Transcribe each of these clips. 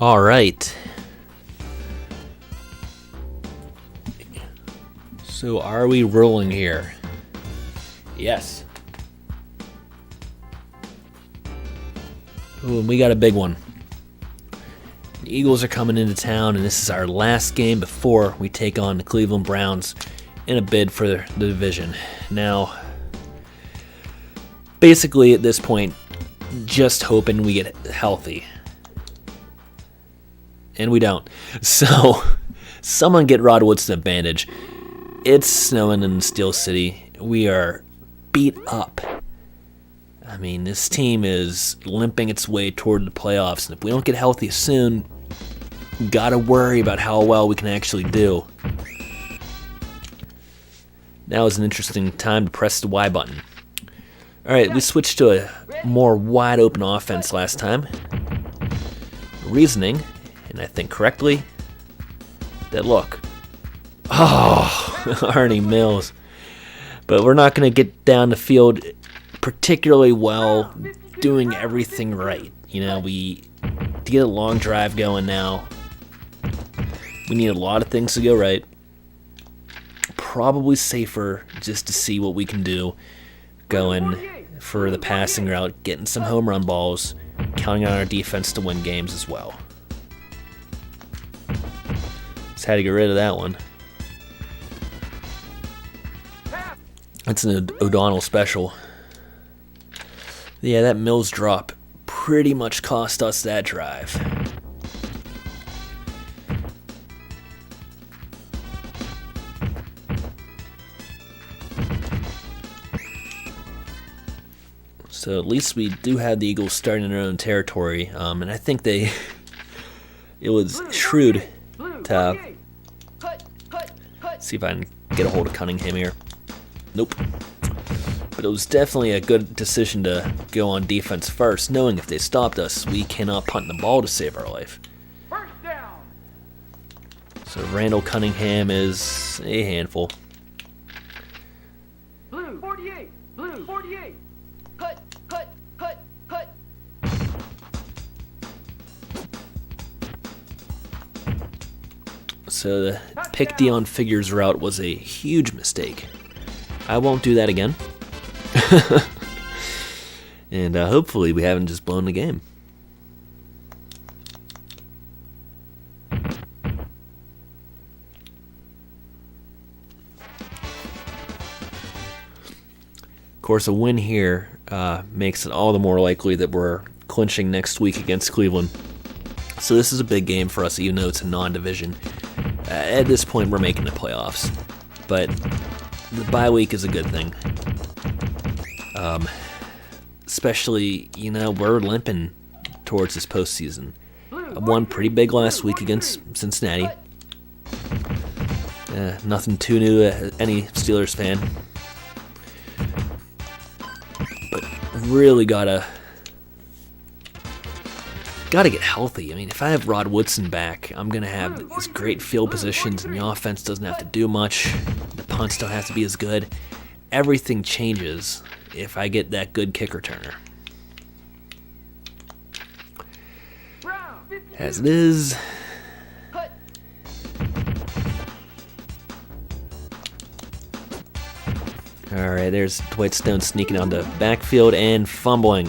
All right. So are we rolling here? Yes. Ooh, and we got a big one. The Eagles are coming into town, and this is our last game before we take on the Cleveland Browns in a bid for the division. Now, basically at this point, just hoping we get healthy. And we don't. So, someone get Rod Woodson a bandage. It's snowing in Steel City. We are beat up. I mean, this team is limping its way toward the playoffs, and if we don't get healthy soon, we gotta worry about how well we can actually do. Now is an interesting time to press the Y button. Alright, we switched to a more wide open offense last time. Reasoning, and I think correctly, that look. Oh, Arnie Mills. But we're not going to get down the field particularly well doing everything right. You know, to get a long drive going now, we need a lot of things to go right. Probably safer just to see what we can do going for the passing route, getting some home run balls, counting on our defense to win games as well. Just had to get rid of that one. That's an O'Donnell special. Yeah, that Mills drop pretty much cost us that drive. So at least we do have the Eagles starting in their own territory, and I think it was shrewd to see if I can get a hold of Cunningham here. Nope. But it was definitely a good decision to go on defense first, knowing if they stopped us, we cannot punt the ball to save our life. So Randall Cunningham is a handful. Blue 48, blue 48. Cut. So the pick Dion Figures route was a huge mistake. I won't do that again. And hopefully we haven't just blown the game. Of course, a win here makes it all the more likely that we're clinching next week against Cleveland. So this is a big game for us, even though it's a non-division. At this point, we're making the playoffs. But the bye week is a good thing. Especially, we're limping towards this postseason. I won pretty big last week against Cincinnati. Nothing too new to any Steelers fan. But really gotta get healthy. I mean, if I have Rod Woodson back, I'm going to have these great field positions, and the offense doesn't have to do much. The punts don't have to be as good. Everything changes if I get that good kick returner. As it is. Alright, there's Dwight Stone sneaking on the backfield and fumbling.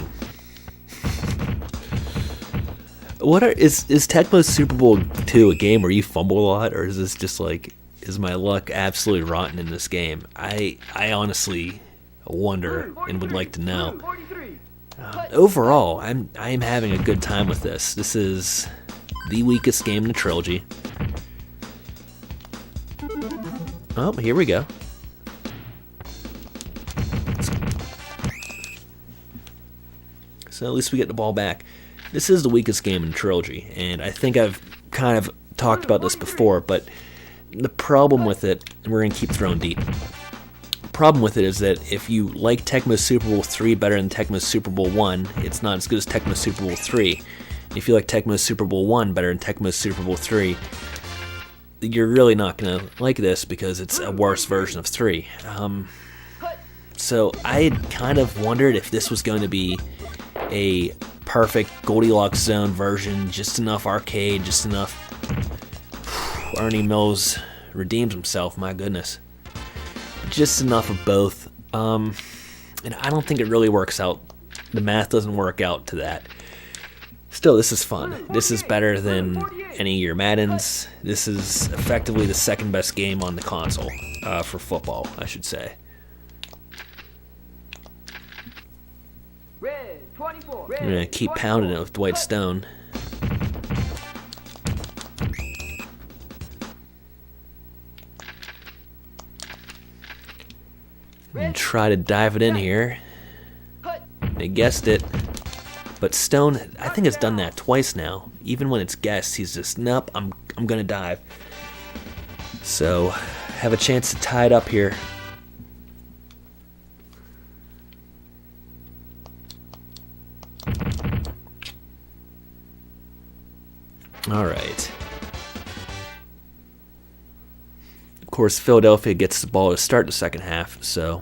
Is Tecmo Super Bowl 2 a game where you fumble a lot, or is this just like, is my luck absolutely rotten in this game? I honestly wonder and would like to know. Overall, I'm having a good time with this. This is the weakest game in the trilogy. Oh, here we go. So at least we get the ball back. This is the weakest game in the trilogy, and I think I've kind of talked about this before, but the problem with it, and we're going to keep throwing deep. The problem with it is that if you like Tecmo Super Bowl 3 better than Tecmo Super Bowl 1, it's not as good as Tecmo Super Bowl 3. If you like Tecmo Super Bowl 1 better than Tecmo Super Bowl 3, you're really not going to like this because it's a worse version of 3. So I had kind of wondered if this was going to be a perfect Goldilocks zone version, just enough arcade, just enough. Ernie Mills redeemed himself, my goodness. Just enough of both. And I don't think it really works out. The math doesn't work out to that. Still, this is fun. This is better than any of your Maddens. This is effectively the second best game on the console for football, I should say. Red 24. I'm going to keep pounding it with Dwight Stone. And try to dive it in here. They guessed it. But Stone, I think, has done that twice now. Even when it's guessed, he's just, nope, I'm gonna dive. So, have a chance to tie it up here. Alright. Of course, Philadelphia gets the ball to start the second half, so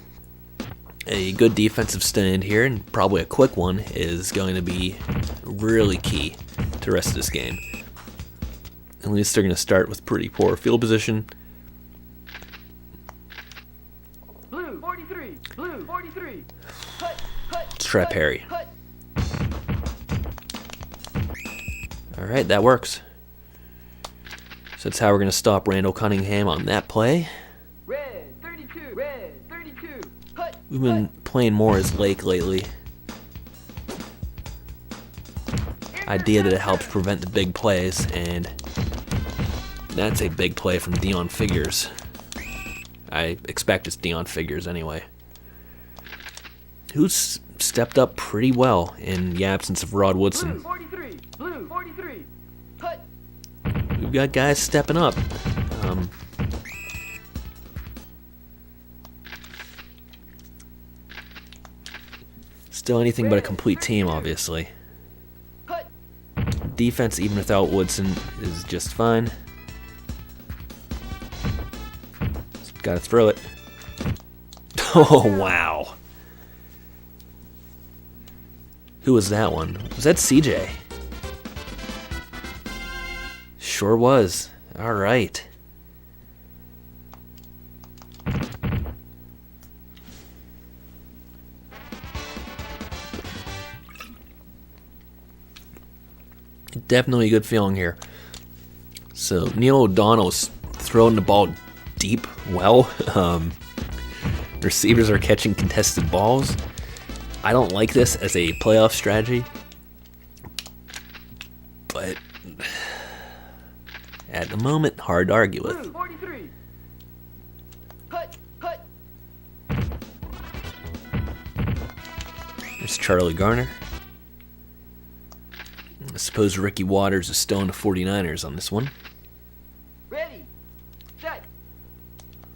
a good defensive stand here, and probably a quick one, is going to be really key to the rest of this game. At least they're going to start with pretty poor field position. Blue 43. Blue 43. Let's try parry. Alright, that works. So that's how we're going to stop Randall Cunningham on that play. Red 32. Red 32. We've been playing more as Lake lately. Idea that it helps prevent the big plays, and that's a big play from Dion Figures. I expect it's Dion Figures anyway. Who's stepped up pretty well in the absence of Rod Woodson. Blue 43. Blue 43. We've got guys stepping up. Still anything but a complete team, obviously. Defense, even without Woodson, is just fine. Just gotta throw it. Oh, wow. Who was that one? Was that CJ? Sure was. All right. Definitely a good feeling here. So Neil O'Donnell's throwing the ball deep well. Receivers are catching contested balls. I don't like this as a playoff strategy, but at the moment, hard to argue with. Blue 43. There's Charlie Garner. I suppose Ricky Waters is still in the 49ers on this one. Ready. Set.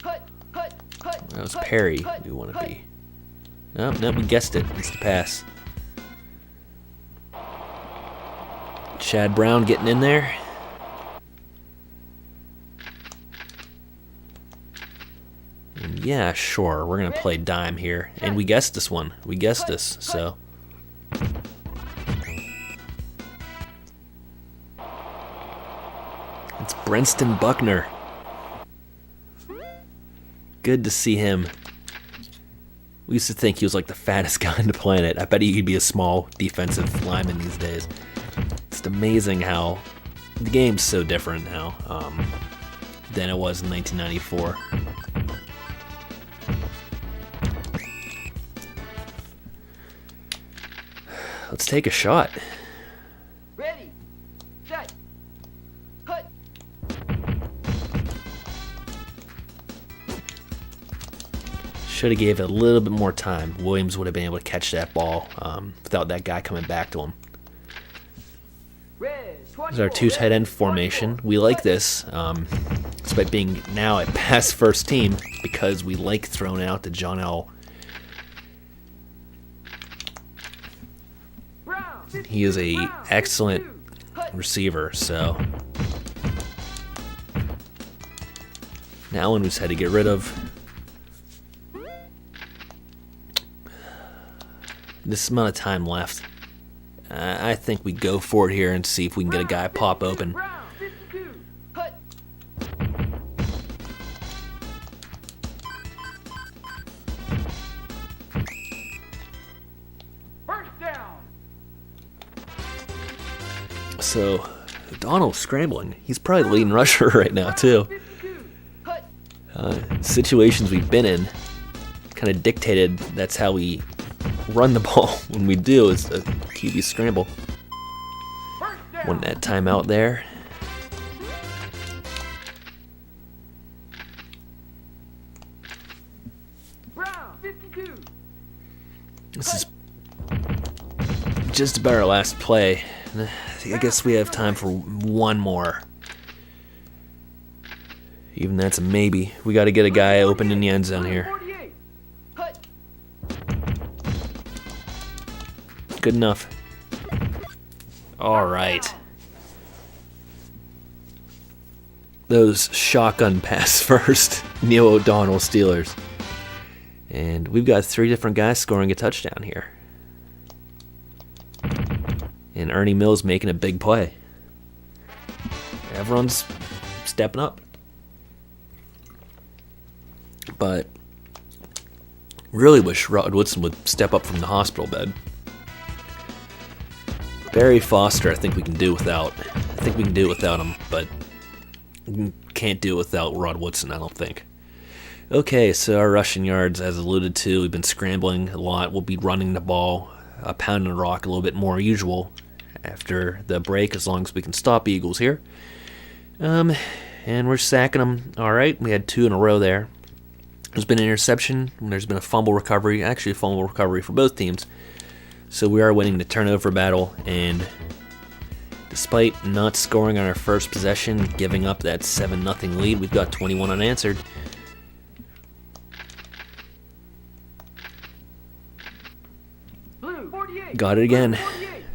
That was Perry we want to be. Oh, no, we guessed it. It's the pass. Chad Brown getting in there. And yeah, sure, we're going to play dime here. And we guessed this one. We guessed this, so. It's Brenston Buckner. Good to see him. We used to think he was like the fattest guy on the planet. I bet he'd be a small defensive lineman these days. It's amazing how the game's so different now than it was in 1994. Let's take a shot. Ready. Set. Cut. Should have gave it a little bit more time. Williams would have been able to catch that ball without that guy coming back to him. Red 24. This is our two tight end formation. We like this, despite being now a pass first team, because we like throwing out to John L. Brown. He is a excellent receiver, so now one we just had to get rid of. This amount of time left. I think we go for it here and see if we can get a guy pop open. Brown, 52. Hut. First down. So, Donald's scrambling. He's probably the leading rusher right now, too. 52. Hut. Situations we've been in kind of dictated that's how we run the ball when we do is a QB scramble. First down. One that timeout there. Brown, 52. This is just about our last play. I guess we have time for one more. Even that's a maybe. We got to get a guy open in the end zone here. 48. Hut. Good enough. All right. Those shotgun pass first. Neil O'Donnell Steelers. And we've got 3 different guys scoring a touchdown here. And Ernie Mills making a big play. Everyone's stepping up. But really wish Rod Woodson would step up from the hospital bed. Barry Foster, I think we can do without. I think we can do it without him, but can't do it without Rod Woodson, I don't think. Okay, so our rushing yards, as alluded to, we've been scrambling a lot. We'll be running the ball, pounding the rock a little bit more usual after the break, as long as we can stop Eagles here. And we're sacking them. All right, we had 2 in a row there. There's been an interception, and there's been a fumble recovery, actually a fumble recovery for both teams. So we are winning the turnover battle, and despite not scoring on our first possession, giving up that 7-0 lead, we've got 21 unanswered. Blue, 48. Got it again. 48.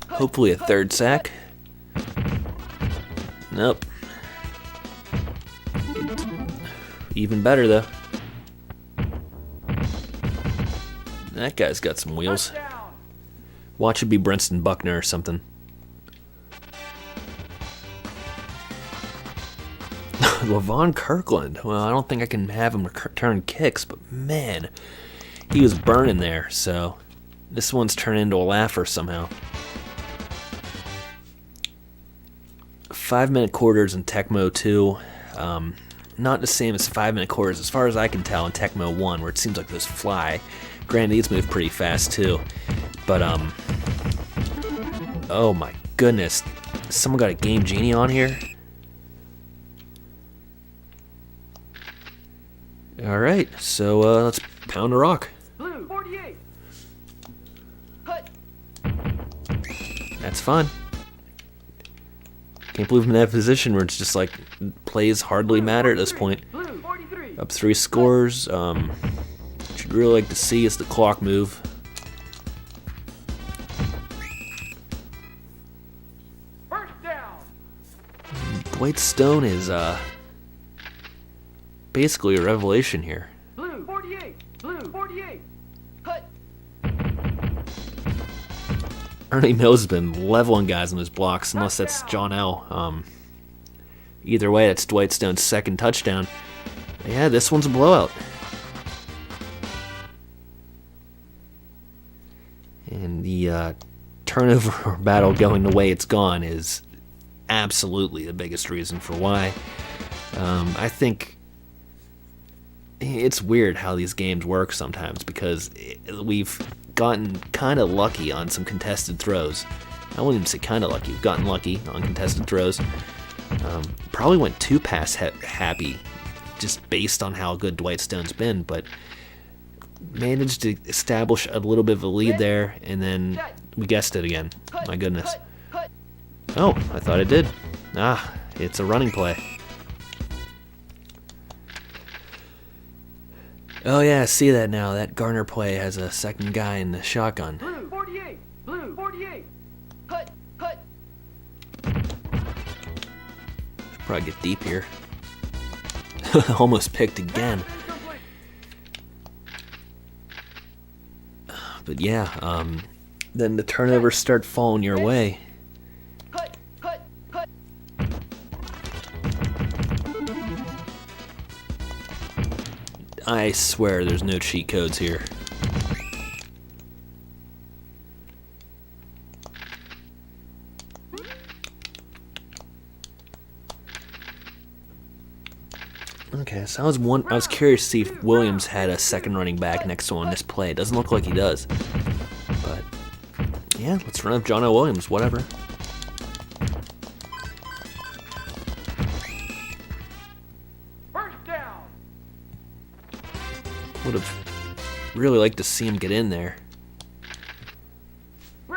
Hopefully a 3rd sack. Nope. Even better, though. That guy's got some wheels. Touchdown. Watch it be Brenston Buckner or something. Levon Kirkland. Well, I don't think I can have him return kicks, but man, he was burning there, so this one's turned into a laugher somehow. 5-minute quarters in Tecmo 2. Not the same as 5-minute quarters as far as I can tell in Tecmo 1, where it seems like those fly. Granted, these move pretty fast too. But, oh my goodness. Someone got a Game Genie on here? Alright, so let's pound a rock. Blue, 48. Hut. That's fun. Can't believe I'm in that position where it's just like plays hardly matter at this point. Blue, 43. Up 3 scores. What you'd really like to see is the clock move. First down. Dwight Stone is basically a revelation here. Blue, 48. Blue, 48. Hut. Ernie Mills has been leveling guys on those blocks, unless that's John L. Either way, that's Dwight Stone's 2nd touchdown. Yeah, this one's a blowout. And the turnover battle going the way it's gone is absolutely the biggest reason for why. I think it's weird how these games work sometimes, because we've gotten kind of lucky on some contested throws. I wouldn't even say kind of lucky. We've gotten lucky on contested throws. Probably went too pass happy just based on how good Dwight Stone's been, but managed to establish a little bit of a lead there, and then we guessed it again. My goodness. Oh, I thought it did. Ah, it's a running play. Oh yeah, I see that now. That Garner play has a 2nd guy in the shotgun. Blue, 48. Blue, 48. Hut, hut. Probably get deep here. Almost picked again. But yeah, then the turnovers start falling your way. Cut, cut, cut. I swear there's no cheat codes here. Okay, so I was curious to see if Williams had a second running back next to him on this play. It doesn't look like he does. But yeah, let's run up John O. Williams, whatever. First down. Would have really liked to see him get in there.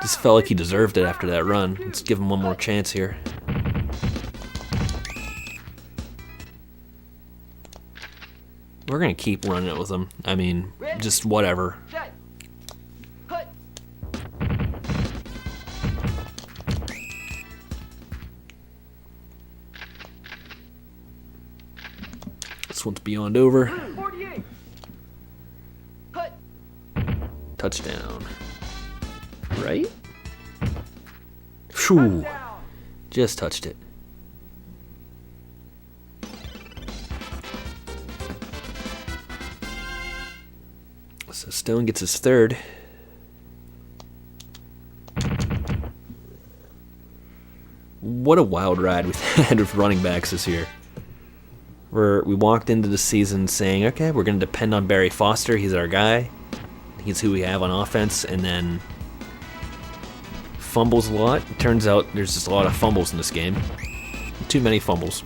Just felt like he deserved it after that run. Let's give him one more chance here. We're going to keep running it with him. I mean, just whatever. Set. Cut. This one's beyond over. 48. Cut. Touchdown. Right? Phew. Down. Just touched it. So Stone gets his third. What a wild ride we've had with running backs this year. We walked into the season saying, okay, we're going to depend on Barry Foster. He's our guy. He's who we have on offense. And then fumbles a lot. Turns out there's just a lot of fumbles in this game. Too many fumbles.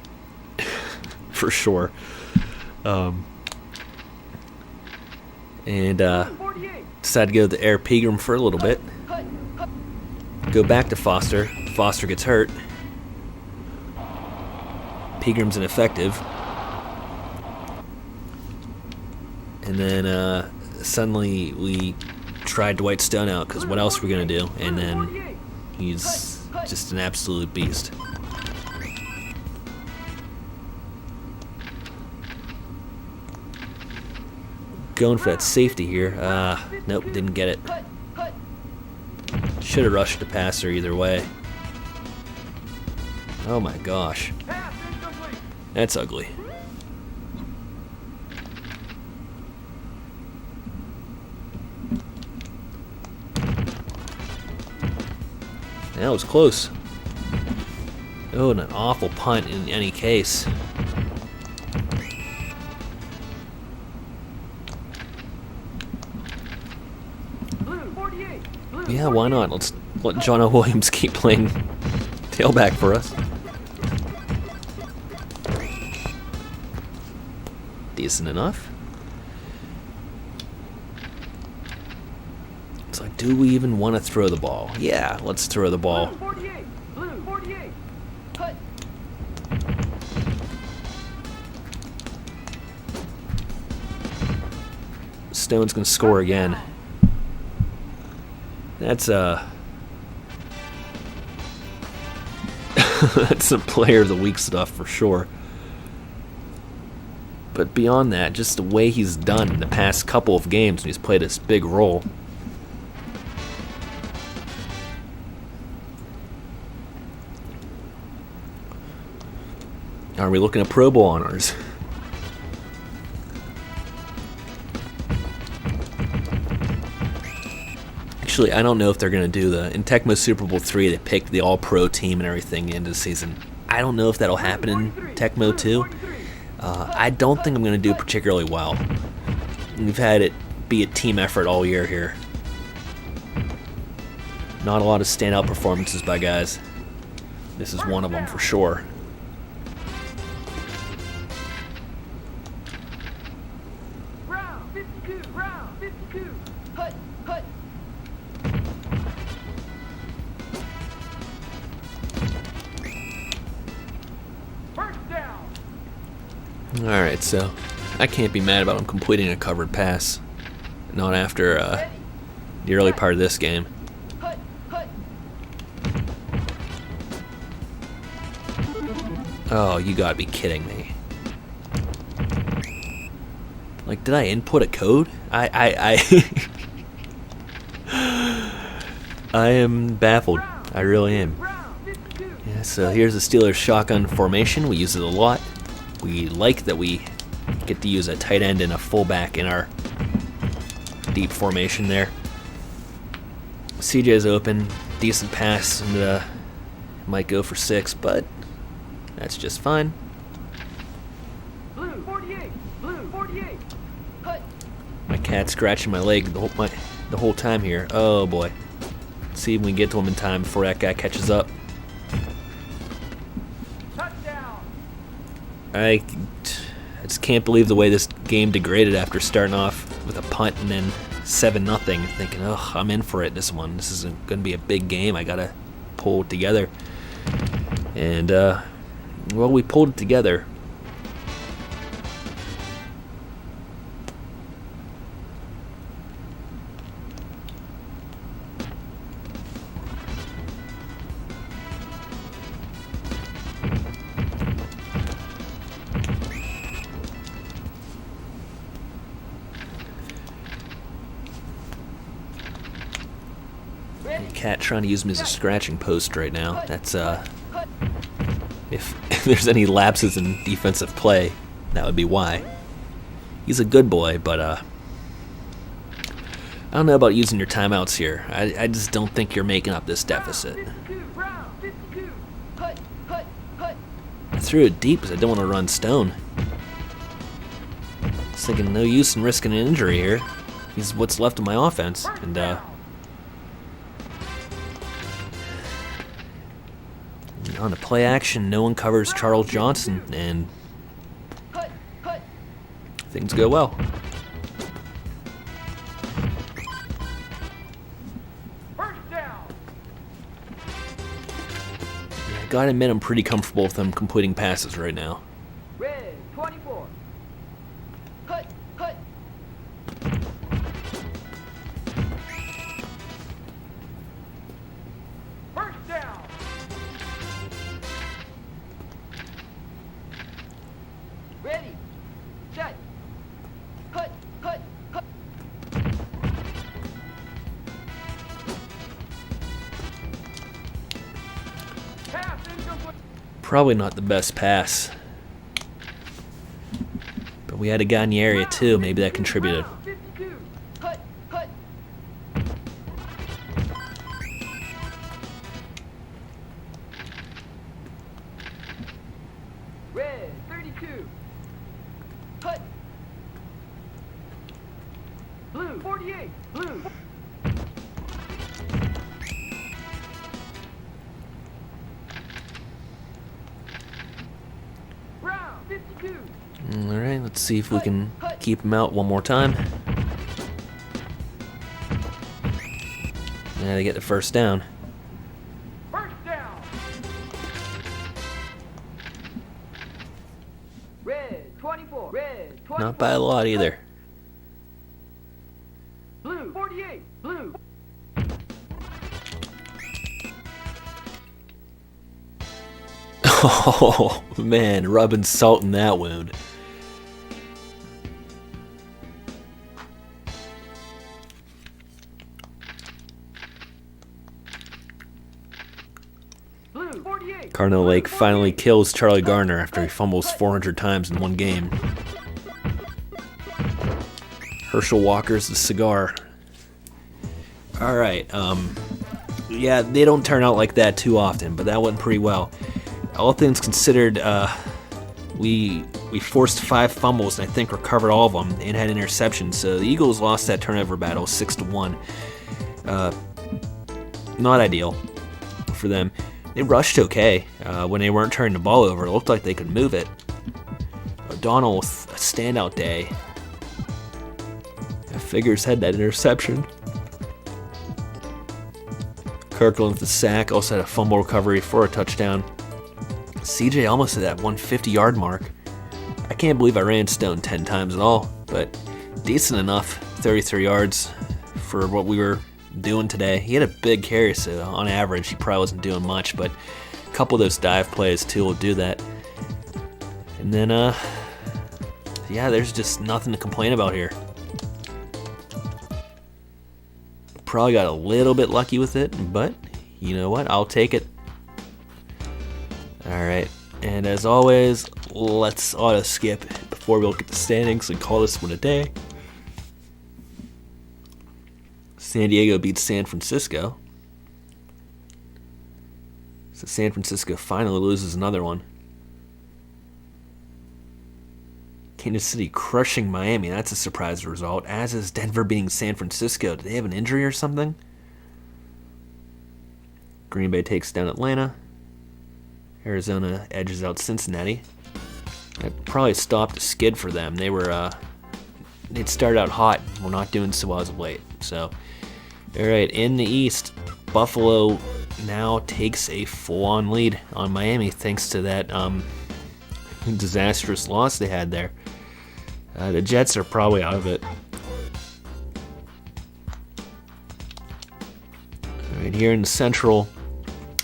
For sure. And decided to go to the Air Pegram for a little bit. Go back to Foster. Foster gets hurt. Pegram's ineffective. And then suddenly we tried Dwight Stone out because what else are we going to do? And then he's just an absolute beast. Going for that safety here. Nope, didn't get it. Should have rushed the passer either way. Oh my gosh. That's ugly. That was close. Oh, and an awful punt in any case. Yeah, why not? Let's let John O. Williams keep playing tailback for us. Decent enough. It's like, do we even want to throw the ball? Yeah, let's throw the ball. Blue 48. Cut. Stone's gonna score again. That's that's some player of the week stuff for sure. But beyond that, just the way he's done in the past couple of games when he's played this big role. Are we looking at Pro Bowl honors? Actually, I don't know if they're going to do in Tecmo Super Bowl 3, they picked the All-Pro team and everything at the end of the season. I don't know if that'll happen in Tecmo 2. I don't think I'm going to do particularly well. We've had it be a team effort all year here. Not a lot of standout performances by guys. This is one of them for sure. Round 52. Round 52. Cut. Cut. First down. Alright, so I can't be mad about him completing a covered pass. Not after the early part of this game. Cut. Cut. Oh, you gotta be kidding me. Like, did I input a code? I am baffled. I really am. Round 52. Yeah, so here's the Steelers shotgun formation. We use it a lot. We like that we get to use a tight end and a fullback in our deep formation there. CJ's open, decent pass, and might go for 6, but that's just fine. Blue 48. Blue 48. Cut. My cat's scratching my leg the whole time here. Oh boy. Let's see if we can get to him in time before that guy catches up. Touchdown. I just can't believe the way this game degraded after starting off with a punt and then 7-0, thinking, oh, I'm in for it this one. This is going to be a big game. I got to pull it together. And, well, we pulled it together. Cat trying to use him as a scratching post right now. That's if there's any lapses in defensive play, that would be why. He's a good boy, but I don't know about using your timeouts here. I just don't think you're making up this deficit. 52. Round 52. Cut. Cut. Cut. I threw it deep because I don't want to run Stone. Just thinking no use in risking an injury here. He's what's left of my offense, and on the play action, no one covers Charles Johnson, and Cut. Cut. things go well. First down. I gotta admit, I'm pretty comfortable with him completing passes right now. Red 24. Cut. Cut. First down. Ready. Set. Cut. Cut. Cut. Pass incomplete. Probably not the best pass, but we had a guy in the area too. Maybe that contributed. Round 52. Cut. Cut. Red 32. Cut. Blue 48. Blue. Round 52. All right, let's see if we can keep him out one more time. Yeah, they get the first down. First down. Red 24. Red 24. Not by a lot either. Blue 48. Blue. Oh man, rubbing salt in that wound. Blue 48. Cardinal Lake finally kills Charlie Garner after he fumbles 400 times in one game. Herschel Walker's the cigar. All right, yeah, they don't turn out like that too often, but that went pretty well. All things considered, we forced 5 fumbles and I think recovered all of them and had interceptions. So the Eagles lost that turnover battle 6-1. Not ideal for them. They rushed okay when they weren't turning the ball over. It looked like they could move it. O'Donnell with a standout day. Figures had that interception. Kirkland with the sack, also had a fumble recovery for a touchdown. CJ almost at that 150-yard mark. I can't believe I ran Stone 10 times at all, but decent enough, 33 yards for what we were doing today. He had a big carry, so on average he probably wasn't doing much, but a couple of those dive plays too will do that. And then, yeah, there's just nothing to complain about here. Probably got a little bit lucky with it, but you know what? I'll take it. Alright, and as always, let's auto skip before we look at the standings and call this one a day. San Diego beats San Francisco. So San Francisco finally loses another one. Kansas City crushing Miami. That's a surprise result. As is Denver beating San Francisco. Did they have an injury or something? Green Bay takes down Atlanta. Arizona edges out Cincinnati. That probably stopped a skid for them. They'd started out hot. We're not doing so well as of late. So, all right, in the East, Buffalo now takes a full-on lead on Miami thanks to that disastrous loss they had there. The Jets are probably out of it. All right, here in the Central,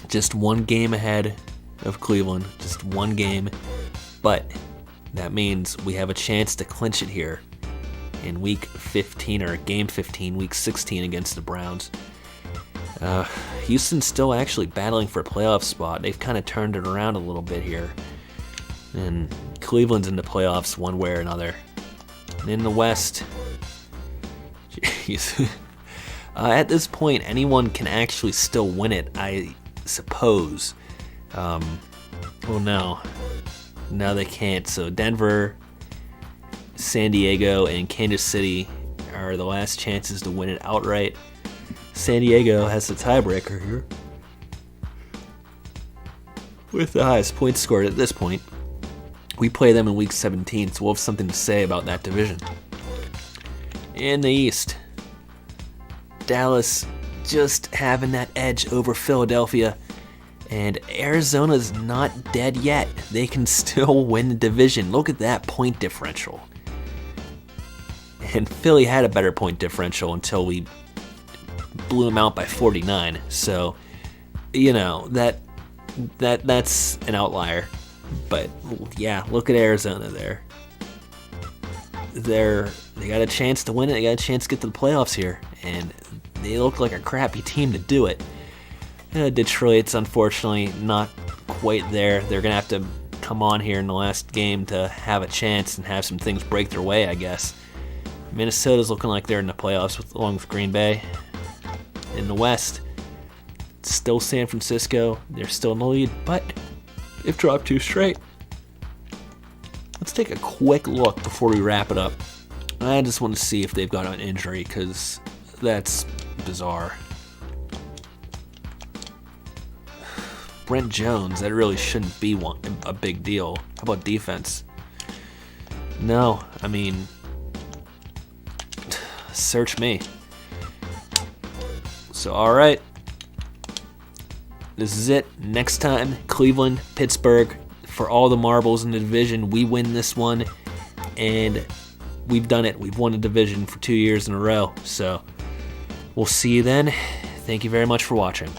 just one game ahead of Cleveland, just one game, but that means we have a chance to clinch it here in week 15 or game 15, week 16 against the Browns. Houston's still actually battling for a playoff spot. They've kind of turned it around a little bit here, and Cleveland's in the playoffs one way or another. And in the West, jeez. At this point, anyone can actually still win it, I suppose. Well, no, they can't. So Denver, San Diego, and Kansas City are the last chances to win it outright. San Diego has the tiebreaker here with the highest points scored at this point. We play them in week 17, so we'll have something to say about that division. In the East, Dallas just having that edge over Philadelphia, and Arizona's not dead yet. They can still win the division. Look at that point differential. And Philly had a better point differential until we blew them out by 49. So, you know, that's an outlier. But yeah, look at Arizona there. They got a chance to win it. They got a chance to get to the playoffs here, and they look like a crappy team to do it. Detroit's unfortunately not quite there. They're gonna have to come on here in the last game to have a chance and have some things break their way, I guess. Minnesota's looking like they're in the playoffs along with Green Bay. In the West, it's still San Francisco. They're still in the lead, but they've dropped 2 straight. Let's take a quick look before we wrap it up. I just want to see if they've got an injury, because that's bizarre. Brent Jones, that really shouldn't be a big deal. How about defense? No, I mean, search me. So, all right. This is it. Next time, Cleveland, Pittsburgh. For all the marbles in the division, we win this one, and we've done it. We've won a division for 2 years in a row. So, we'll see you then. Thank you very much for watching.